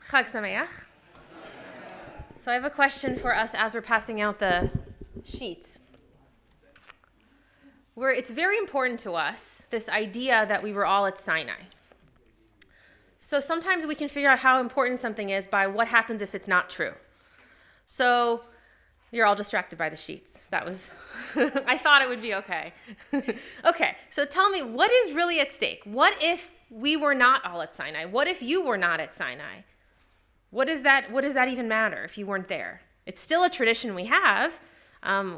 Chag Sameach. So I have a question for us as we're passing out the sheets. It's very important to us, this idea that we were all at Sinai. So sometimes we can figure out how important something is by what happens if it's not true. So you're all distracted by the sheets. That was, I thought it would be okay. Okay, so tell me, what is really at stake? What if we were not all at Sinai? What if you were not at Sinai? What does that even matter if you weren't there? It's still a tradition we have.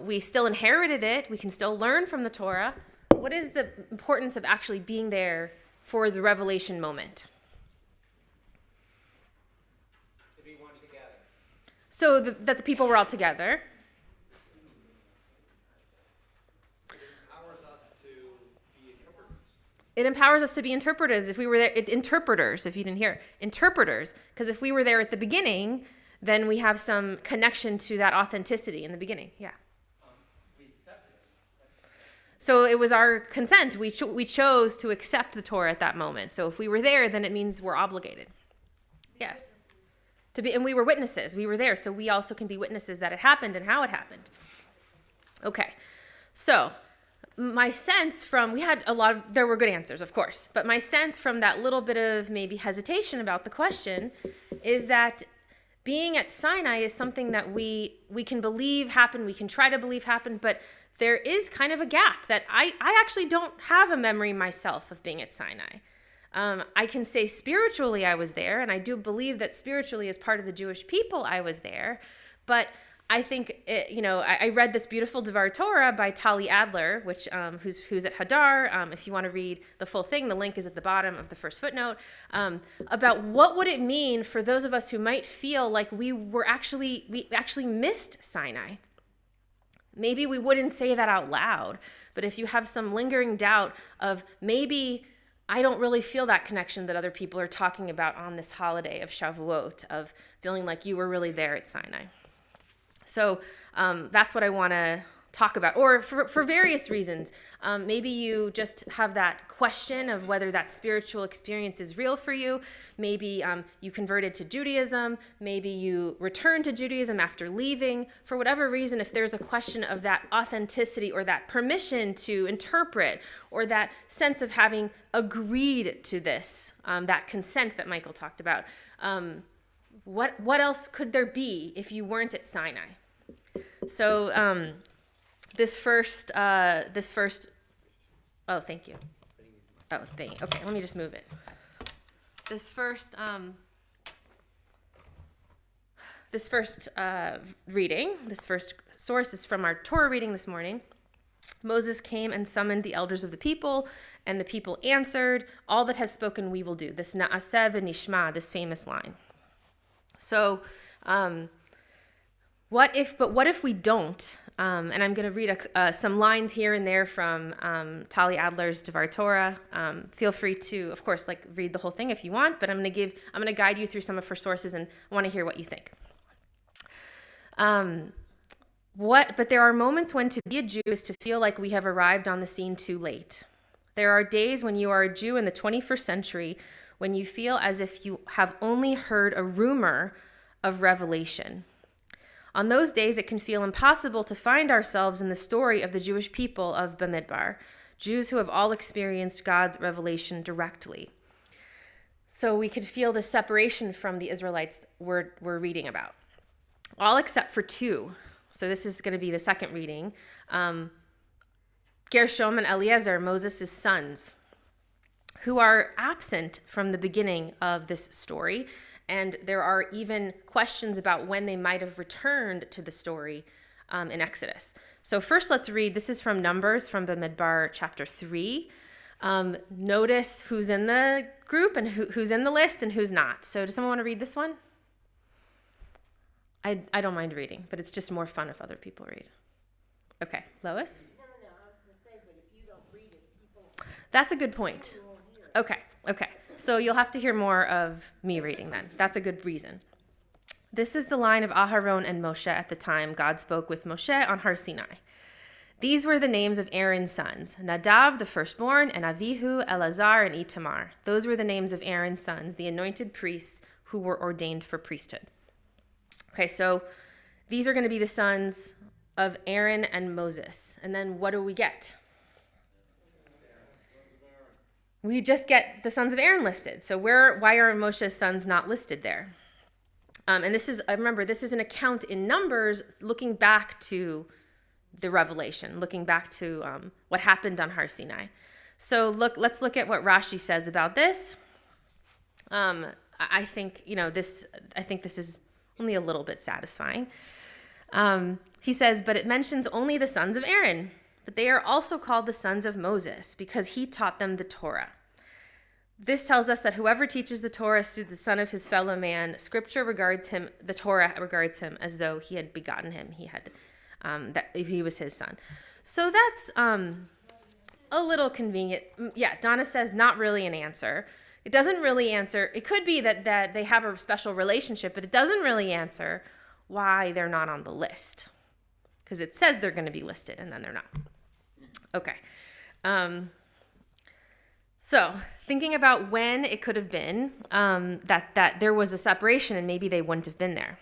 We still inherited it. We can still learn from the Torah. What is the importance of actually being there for the revelation moment? To be one together. So that the people were all together. It empowers us to be interpreters. If we were there, interpreters, if you didn't hear, interpreters. Because if we were there at the beginning, then we have some connection to that authenticity in the beginning. Yeah. We accepted it. So it was our consent. We chose to accept the Torah at that moment. So if we were there, then it means we're obligated. Yes. And we were witnesses. We were there. So we also can be witnesses that it happened and how it happened. Okay. So my sense there were good answers, of course, but my sense from that little bit of maybe hesitation about the question is that being at Sinai is something that we can believe happened, we can try to believe happened, but there is kind of a gap that I actually don't have a memory myself of being at Sinai. I can say spiritually I was there, and I do believe that spiritually as part of the Jewish people I was there, but I think, I read this beautiful Devar Torah by Tali Adler, who's at Hadar. If you want to read the full thing, the link is at the bottom of the first footnote, about what would it mean for those of us who might feel like we actually missed Sinai. Maybe we wouldn't say that out loud, but if you have some lingering doubt of maybe I don't really feel that connection that other people are talking about on this holiday of Shavuot, of feeling like you were really there at Sinai. So that's what I want to talk about. Or for various reasons, maybe you just have that question of whether that spiritual experience is real for you. Maybe you converted to Judaism. Maybe you returned to Judaism after leaving. For whatever reason, if there's a question of that authenticity or that permission to interpret or that sense of having agreed to this, that consent that Michael talked about, what else could there be if you weren't at Sinai? So this first, oh, thank you. Oh, thank you. Okay, let me just move it. This first reading, this first source is from our Torah reading this morning. Moses came and summoned the elders of the people, and the people answered, "All that has spoken we will do." This na'aseh v'nishma, this famous line. So, what if we don't? And I'm going to read some lines here and there from Tali Adler's Devar Torah. Feel free to, of course, read the whole thing if you want, but I'm going to guide you through some of her sources, and I want to hear what you think. But there are moments when to be a Jew is to feel like we have arrived on the scene too late. There are days when you are a Jew in the 21st century when you feel as if you have only heard a rumor of revelation. On those days, it can feel impossible to find ourselves in the story of the Jewish people of Bamidbar, Jews who have all experienced God's revelation directly. So we could feel the separation from the Israelites we're reading about. All except for two. So this is going to be the second reading. Gershom and Eliezer, Moses' sons, who are absent from the beginning of this story. And there are even questions about when they might have returned to the story in Exodus. So first let's read, this is from Numbers, from Bamidbar chapter 3. Notice who's in the group and who's in the list and who's not. So does someone want to read this one? I don't mind reading, but it's just more fun if other people read. Okay, Lois? No, I was going to say, but if you don't read it, people... That's a good point. Okay. So you'll have to hear more of me reading then. That's a good reason. This is the line of Aharon and Moshe at the time God spoke with Moshe on Har Sinai. These were the names of Aaron's sons, Nadav, the firstborn, and Avihu, Elazar, and Itamar. Those were the names of Aaron's sons, the anointed priests who were ordained for priesthood. Okay, so these are going to be the sons of Aaron and Moses. And then what do we get? We just get the sons of Aaron listed. So why are Moshe's sons not listed there? And this is, remember, this is an account in Numbers looking back to the revelation, looking back to what happened on Har Sinai. So let's look at what Rashi says about this. I think this is only a little bit satisfying. He says, but it mentions only the sons of Aaron, but they are also called the sons of Moses because he taught them the Torah. This tells us that whoever teaches the Torah to the son of his fellow man, Scripture regards him, the Torah regards him as though he had begotten him. That he was his son. So that's a little convenient. Yeah, Donna says not really an answer. It doesn't really answer. It could be that they have a special relationship, but it doesn't really answer why they're not on the list. Because it says they're going to be listed, and then they're not. Okay. So thinking about when it could have been that there was a separation and maybe they wouldn't have been there.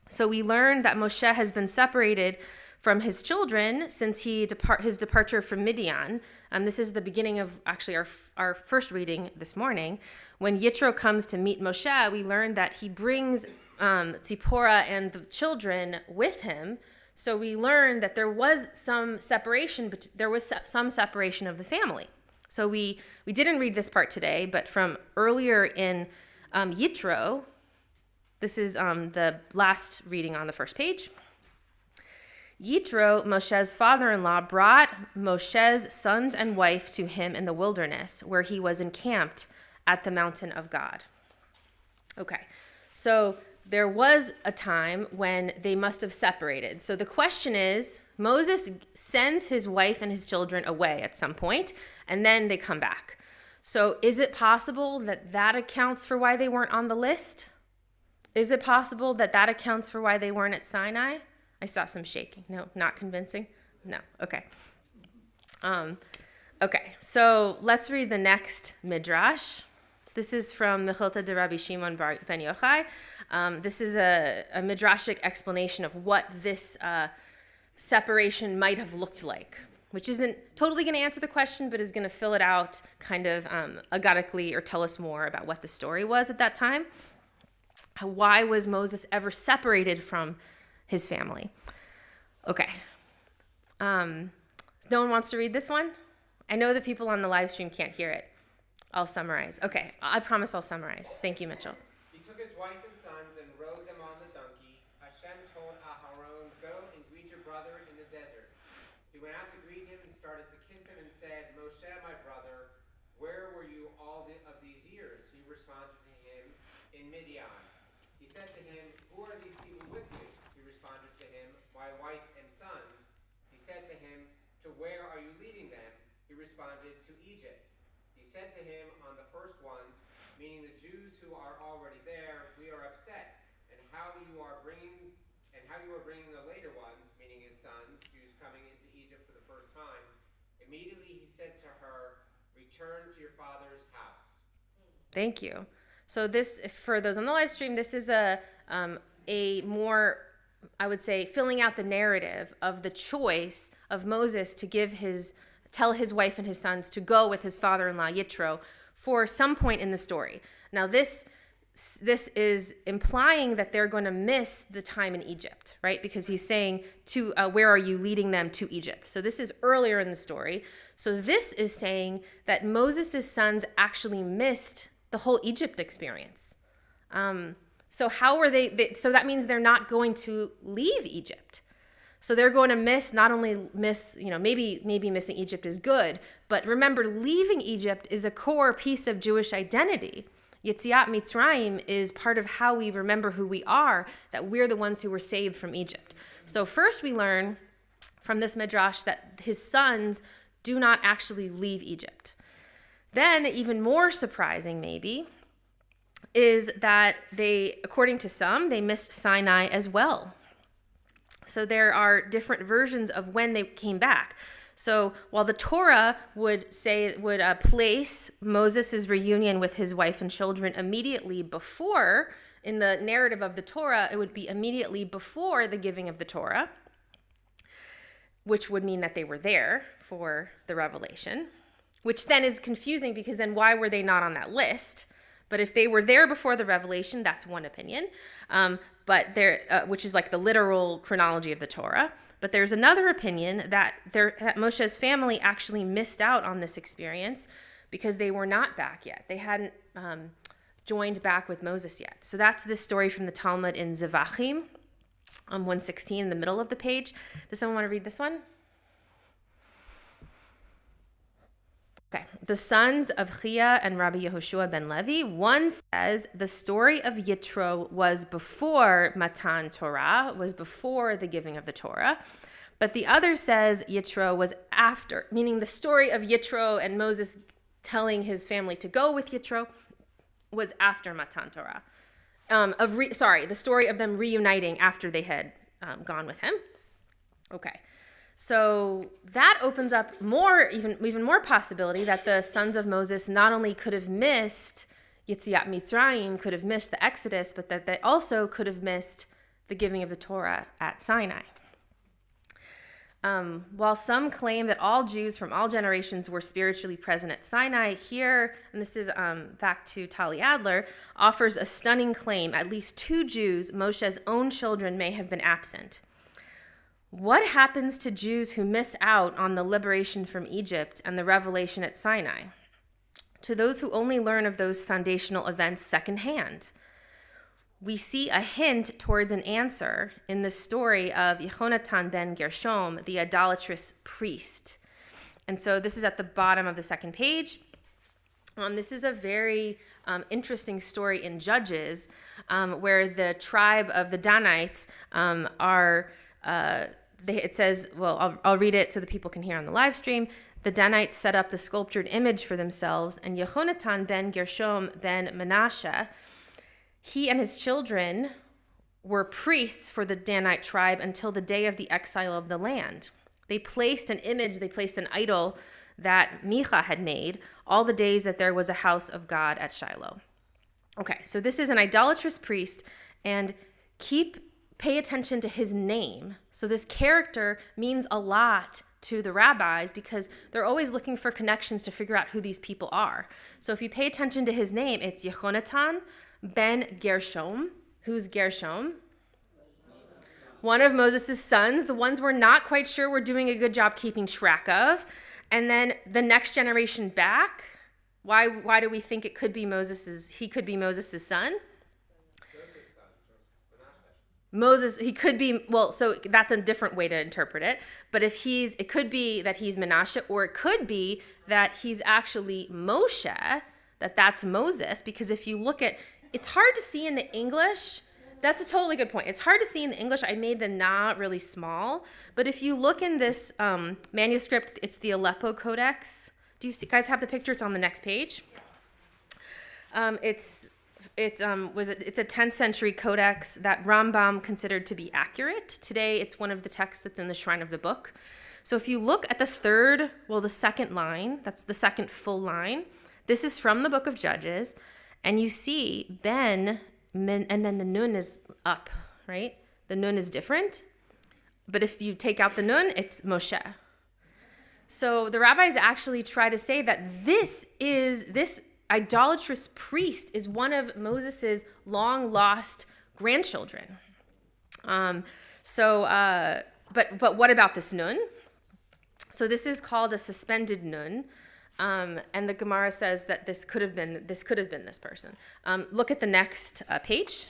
So we learned that Moshe has been separated from his children since his departure from Midian. This is the beginning of actually our first reading this morning. When Yitro comes to meet Moshe, we learned that he brings Tzipporah and the children with him. So we learned that there was some separation, but there was some separation of the family. So we didn't read this part today, but from earlier in Yitro, this is the last reading on the first page. Yitro, Moshe's father-in-law, brought Moshe's sons and wife to him in the wilderness, where he was encamped at the mountain of God. Okay, so there was a time when they must have separated. So the question is, Moses sends his wife and his children away at some point, and then they come back. So is it possible that accounts for why they weren't on the list? Is it possible that accounts for why they weren't at Sinai? I saw some shaking. No, not convincing? No, okay. Okay, so let's read the next midrash. This is from Mechilta de Rabbi Shimon ben Yochai. This is a midrashic explanation of what this separation might have looked like, which isn't totally going to answer the question, but is going to fill it out kind of agadically or tell us more about what the story was at that time. Why was Moses ever separated from his family? Okay. No one wants to read this one? I know the people on the live stream can't hear it. I'll summarize. Okay, I promise I'll summarize. Thank you, Mitchell. He took his wife and sons and rode them on the donkey. Hashem told Aharon, "Go and greet your brother in the desert." He went out to greet him and started to kiss him and said, "Moshe, my brother, where were you all of these years?" He responded to him, "In Midian." He said to him, "Who are these people with you?" He responded to him, "My wife and sons." He said to him, "To where are you leading them?" He responded, "To Egypt." He said to him, "On the first ones, meaning the Jews who are already there, we are upset, and how you are bringing the later ones, meaning his sons, Jews coming into Egypt for the first time." Immediately he said to her, "Return to your father's house." Thank you. So this, for those on the live stream, this is a more, I would say, filling out the narrative of the choice of Moses to tell his wife and his sons to go with his father-in-law Yitro for some point in the story. Now this is implying that they're going to miss the time in Egypt, right? Because he's saying where are you leading them to Egypt? So this is earlier in the story. So this is saying that Moses' sons actually missed the whole Egypt experience. So how are they? So that means they're not going to leave Egypt. So they're going to maybe missing Egypt is good, but remember, leaving Egypt is a core piece of Jewish identity. Yetziat Mitzrayim is part of how we remember who we are, that we're the ones who were saved from Egypt. So first we learn from this midrash that his sons do not actually leave Egypt. Then, even more surprising maybe, is that according to some, they missed Sinai as well. So there are different versions of when they came back. So while the Torah would place Moses' reunion with his wife and children immediately before, in the narrative of the Torah, it would be immediately before the giving of the Torah, which would mean that they were there for the revelation, which then is confusing because then why were they not on that list? But if they were there before the revelation, that's one opinion, which is like the literal chronology of the Torah. But there's another opinion that Moshe's family actually missed out on this experience because they were not back yet. They hadn't joined back with Moses yet. So that's this story from the Talmud in Zevachim, 116 in the middle of the page. Does someone want to read this one? Okay. The sons of Chia and Rabbi Yehoshua ben Levi. One says the story of Yitro was before Matan Torah, was before the giving of the Torah. But the other says Yitro was after, meaning the story of Yitro and Moses telling his family to go with Yitro was after Matan Torah. The story of them reuniting after they had gone with him. Okay. So that opens up even more possibility that the sons of Moses not only could have missed Yetziat Mitzrayim, could have missed the Exodus, but that they also could have missed the giving of the Torah at Sinai. While some claim that all Jews from all generations were spiritually present at Sinai, here, and this is back to Tali Adler, offers a stunning claim. At least 2 Jews, Moshe's own children, may have been absent. What happens to Jews who miss out on the liberation from Egypt and the revelation at Sinai? To those who only learn of those foundational events secondhand? We see a hint towards an answer in the story of Yehonatan ben Gershom, the idolatrous priest. And so this is at the bottom of the second page. This is a very interesting story in Judges, where the tribe of the Danites it says, well, I'll read it so the people can hear on the live stream. The Danites set up the sculptured image for themselves, and Yehonatan ben Gershom ben Manasseh, he and his children were priests for the Danite tribe until the day of the exile of the land. They placed an idol that Micha had made all the days that there was a house of God at Shiloh. Okay, so this is an idolatrous priest, and pay attention to his name. So this character means a lot to the rabbis because they're always looking for connections to figure out who these people are. So if you pay attention to his name, it's Yehonatan ben Gershom. Who's Gershom? One of Moses' sons, the ones we're not quite sure we're doing a good job keeping track of. And then the next generation back, why do we think it could be he could be Moses' son? Moses, he could be, so that's a different way to interpret it. But it could be that he's Menashe, or it could be that he's actually Moshe, that's Moses, because if you look at, it's hard to see in the English. That's a totally good point. It's hard to see in the English. I made the na really small. But if you look in this manuscript, it's the Aleppo Codex. Do you guys have the picture? It's on the next page. It's a 10th century codex that Rambam considered to be accurate. Today, it's one of the texts that's in the Shrine of the Book. So if you look at the second line, that's the second full line. This is from the book of Judges, and you see and then the nun is up, right? The nun is different. But if you take out the nun, it's Moshe. So the rabbis actually try to say that this idolatrous priest is one of Moses's long lost grandchildren. But what about this nun? So this is called a suspended nun, and the Gemara says that this could have been this person. Look at the next page,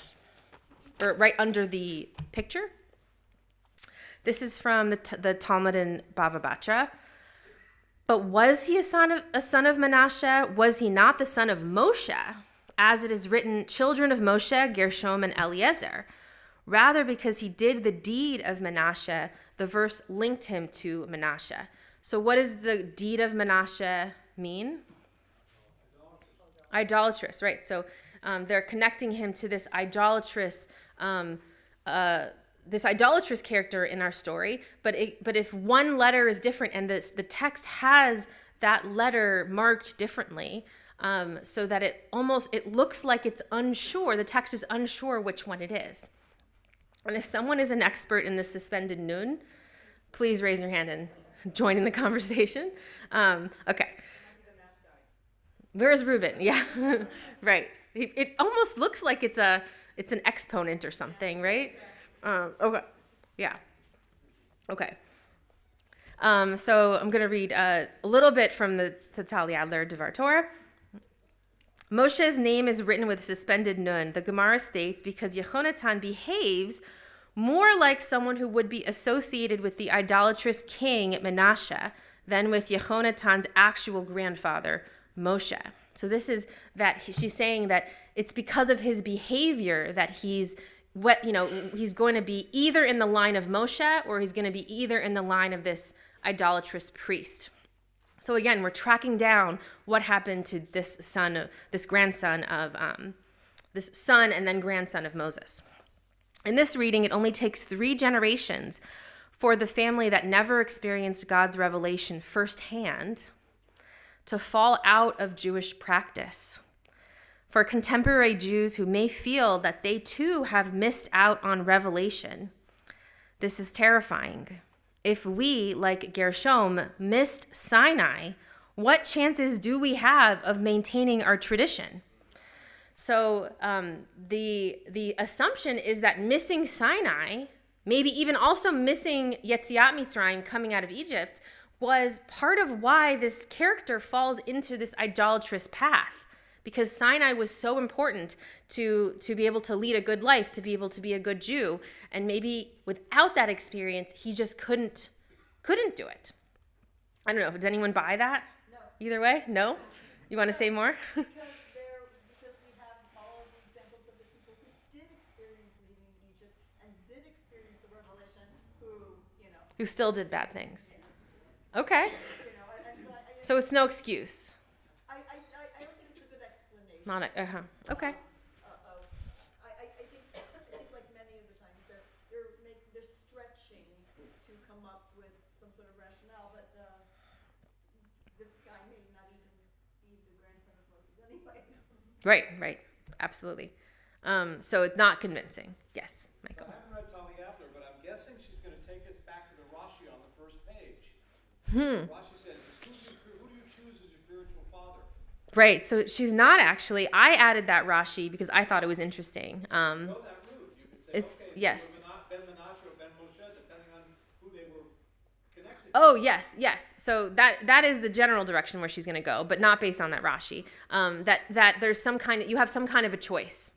or right under the picture. This is from the Talmud in Bava Batra. But was he a son of Manasseh? Was he not the son of Moshe? As it is written, children of Moshe, Gershom, and Eliezer. Rather, because he did the deed of Manasseh, the verse linked him to Manasseh. So what does the deed of Manasseh mean? Idolatrous, right. So they're connecting him to this idolatrous this idolatrous character in our story, but if one letter is different and the text has that letter marked differently, so that it looks like it's unsure, the text is unsure which one it is. And if someone is an expert in the suspended nun, please raise your hand and join in the conversation. Okay. Where's Reuben? Yeah, right. It almost looks like it's an exponent or something, right? Okay. Yeah. Okay. So I'm going to read a little bit from the Tal Yadler Devar Torah. Moshe's name is written with suspended nun. The Gemara states because Yehonatan behaves more like someone who would be associated with the idolatrous king Menashe than with Yehonatan's actual grandfather, Moshe. So this is that she's saying that it's because of his behavior that he's going to be either in the line of Moshe or he's going to be either in the line of this idolatrous priest. So again, we're tracking down what happened to this son and then grandson of Moses. In this reading, it only takes 3 generations for the family that never experienced God's revelation firsthand to fall out of Jewish practice. For contemporary Jews who may feel that they too have missed out on revelation, this is terrifying. If we, like Gershom, missed Sinai, what chances do we have of maintaining our tradition? So the assumption is that missing Sinai, maybe even also missing Yetziat Mitzrayim, coming out of Egypt, was part of why this character falls into this idolatrous path. Because Sinai was so important to be able to lead a good life, to be able to be a good Jew. And maybe without that experience, he just couldn't do it. I don't know. Does anyone buy that? No. Either way? No? You want to say more? Because we have all the examples of the people who did experience leaving Egypt and did experience the revelation Who still did bad things. Okay. and So it's no excuse. I don't think it's a good explanation. Okay. I think like many of the times they're stretching to come up with some sort of rationale, but this guy may not even be the grandson of Moses anyway. Right. Absolutely. So it's not convincing. Yes, Michael. I haven't read Tommy Adler, but I'm guessing she's going to take us back to the Rashi on the first page. Rashi says, who do you choose as your spiritual father? Right. So she's not actually. I added that Rashi because I thought it was interesting. Go that route. You can say, Yes. Ben Menashe or Ben Moshe, depending on who they were connected to. Oh, yes. So that is the general direction where she's going to go, but not based on that Rashi. That there's you have some kind of a choice.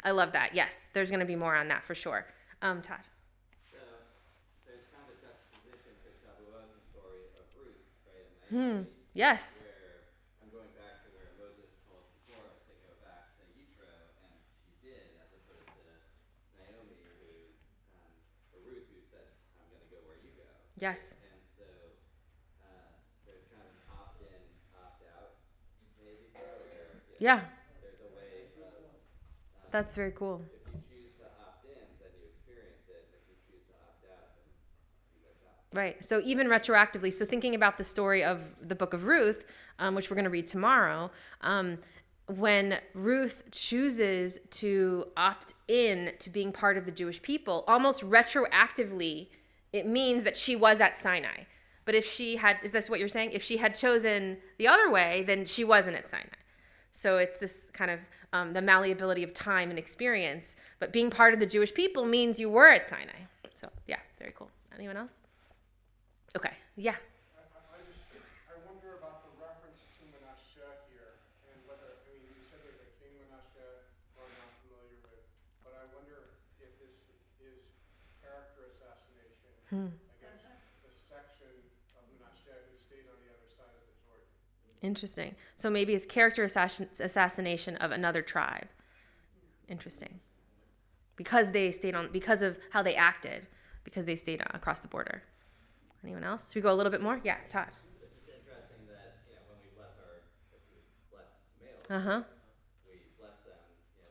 I love that. Yes, there's going to be more on that for sure. Todd. There's kind of a juxtaposition to Shavuot story of Ruth, right? And Yes. where I'm going back to where Moses told Deborah to go back to Yitro, and she did, as opposed to Naomi, or Ruth, who said, "I'm going to go where you go." Yes. And so there's kind of opt-in, opt-out, maybe, where Yeah. there's a way of That's very cool. if you choose to opt in, then you experience it. If you choose to opt out, then you miss out. Right. So even retroactively, so thinking about the story of the book of Ruth, which we're going to read tomorrow, when Ruth chooses to opt in to being part of the Jewish people, almost retroactively, it means that she was at Sinai. But if she had, is this what you're saying? If she had chosen the other way, then she wasn't at Sinai. So it's this kind of the malleability of time and experience. But being part of the Jewish people means you were at Sinai. So yeah, very cool. Anyone else? Okay. Yeah. I wonder about the reference to Menashe here, and whether, you said there's a king Menashe who I'm not familiar with, but I wonder if this is character assassination against the section of Menashe who stayed on the other side of the Jordan. Interesting. So maybe it's character assassination of another tribe. Interesting. Because of how they acted, because they stayed across the border. Anyone else? Should we go a little bit more? Yeah, Todd. It's interesting that when we bless if we bless males, we bless them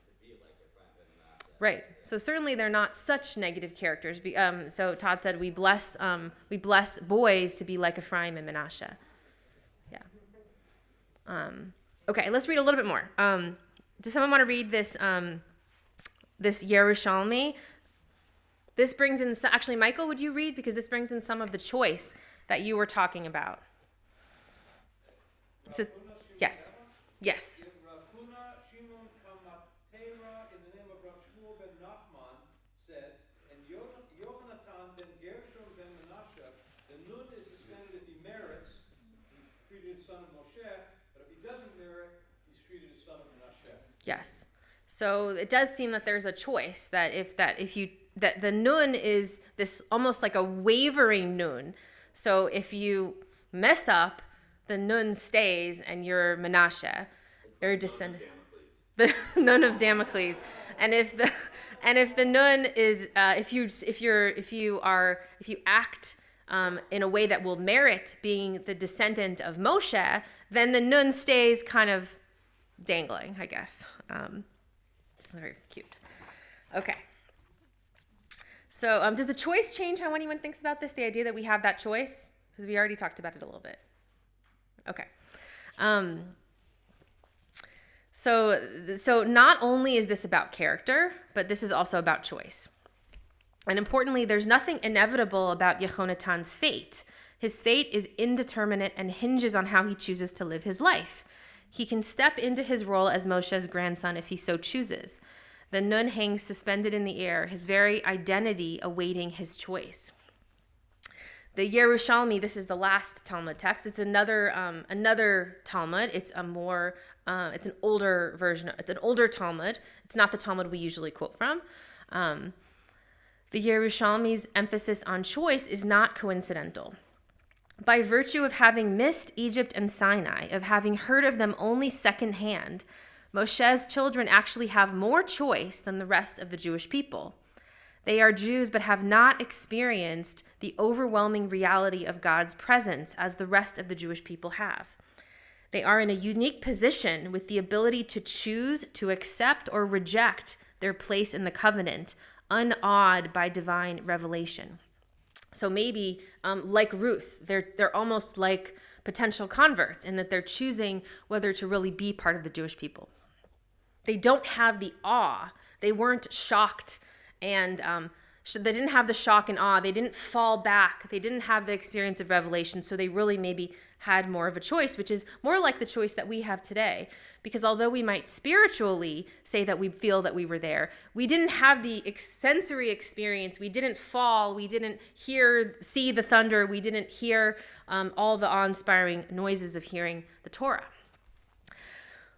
to be like their friend and not Right. So certainly they're not such negative characters. So Todd said we bless boys to be like Ephraim and Manasseh. Yeah. Okay, let's read a little bit more. Does someone want to read this this Yerushalmi? This brings in, actually, Michael, would you read? Because this brings in some of the choice that you were talking about. Yes. Yes. Ravuna Shimon Kamatera in the name of Rav Shmuel ben Nachman said, and Yohanatan ben Gershom ben Menashe, the nun is suspended if he merits, he's treated as son of Moshe, but if he doesn't merit, he's treated as son of Menashe. Yes. So it does seem that there's a choice that the nun is this almost like a wavering nun. So if you mess up, the nun stays and you're Menashe, you're descendant. The nun of Damocles. And if the nun is if you act in a way that will merit being the descendant of Moshe, then the nun stays kind of dangling, I guess. Very cute. Okay. So does the choice change how anyone thinks about this, the idea that we have that choice? Because we already talked about it a little bit. Okay. So not only is this about character, but this is also about choice. And importantly, there's nothing inevitable about Yehonatan's fate. His fate is indeterminate and hinges on how he chooses to live his life. He can step into his role as Moshe's grandson if he so chooses. The nun hangs suspended in the air, his very identity awaiting his choice. The Yerushalmi, this is the last Talmud text. It's another Talmud. It's it's an older version. It's an older Talmud. It's not the Talmud we usually quote from. The Yerushalmi's emphasis on choice is not coincidental. By virtue of having missed Egypt and Sinai, of having heard of them only secondhand, Moshe's children actually have more choice than the rest of the Jewish people. They are Jews but have not experienced the overwhelming reality of God's presence as the rest of the Jewish people have. They are in a unique position with the ability to choose to accept or reject their place in the covenant, unawed by divine revelation. So maybe, like Ruth, they're almost like potential converts in that they're choosing whether to really be part of the Jewish people. They don't have the awe. They weren't shocked and they didn't have the shock and awe. They didn't fall back. They didn't have the experience of revelation. So they really maybe had more of a choice, which is more like the choice that we have today. Because although we might spiritually say that we feel that we were there, we didn't have the sensory experience. We didn't fall. We didn't see the thunder. We didn't hear all the awe-inspiring noises of hearing the Torah.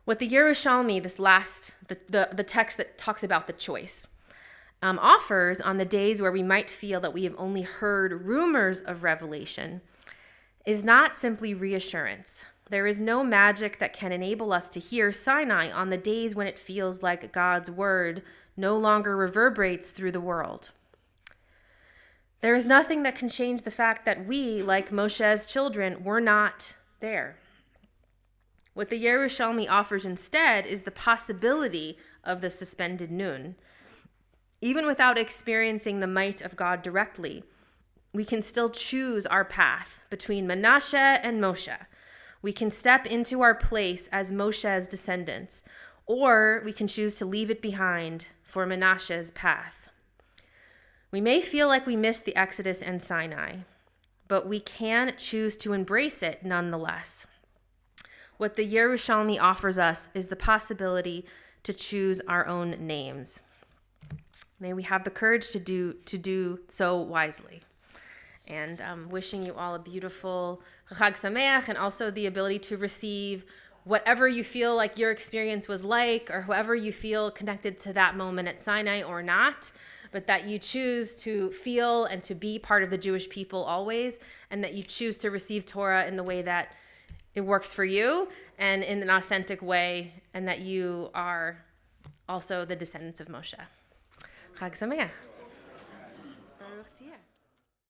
What the Yerushalmi, the text that talks about the choice, offers on the days where we might feel that we have only heard rumors of revelation is not simply reassurance. There is no magic that can enable us to hear Sinai on the days when it feels like God's word no longer reverberates through the world. There is nothing that can change the fact that we, like Moshe's children, were not there. What the Yerushalmi offers instead is the possibility of the suspended nun. Even without experiencing the might of God directly, we can still choose our path between Menashe and Moshe. We can step into our place as Moshe's descendants, or we can choose to leave it behind for Menashe's path. We may feel like we missed the Exodus and Sinai, but we can choose to embrace it nonetheless. What the Yerushalmi offers us is the possibility to choose our own names. May we have the courage to do so wisely. And wishing you all a beautiful Chag Sameach, and also the ability to receive whatever you feel like your experience was like, or whoever you feel connected to that moment at Sinai or not, but that you choose to feel and to be part of the Jewish people always, and that you choose to receive Torah in the way that it works for you and in an authentic way, and that you are also the descendants of Moshe. Chag Sameach. Baruch Tiyeh.